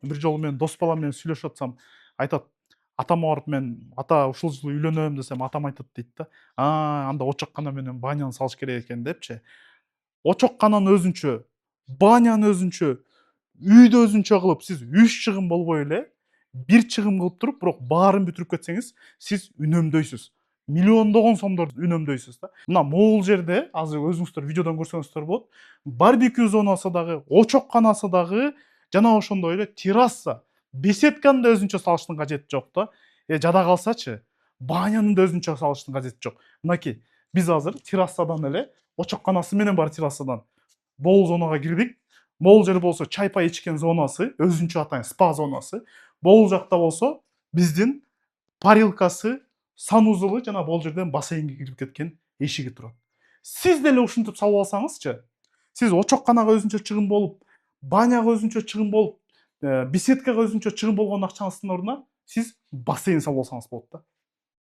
бир жолу мен дос балам менен сүйлөшүп атсам, айтат, атама барып мен ата ушул жылы үйлөнөм десем, атам айтат дейт да. Анда очоккана менен баняны салыш керек экен депчи. Очоккананы өзүнчө, баняны өзүнчө, үйдү өзүнчө кылып, сиз 3 чыгым болбой эле, 1 чыгым кылып туруп, бирок баарын бүтүрүп кетсеңиз, сиз үнөмдөйсүз. Миллиондогон сомдорду үнөмдөйсүз да. Мына могул жерде, азыр өзүңүздөр видеодон көрсөңүздөр болот, барбекю зонасы дагы, очокканасы дагы, жана ошондой эле терраса, беседканы да өзүнчө салыштын кажети жок да. Жада калсачы, баняны да өзүнчө салыштын кажети жок. Мынакей, биз азыр террасадан эле, очокканасы менен бар террасадан могул зонага кирдик. Могул жер болсо чай пай ичкен зонасы, өзүнчө атайын спа зонасы. Могул жакта болсо биздин парилкасы, санузулу жана могул жерден бассейнге кирип кеткен эшиги турат. Сиз деле ушинтип салып алсаңызчы, сиз очокканага өзүнчө чыгым болуп, баняга өзүнчө чыгым болуп, беседкага өзүнчө чыгым болгон акчаңыздын ордуна сиз бассейн салып алсаңыз болот да.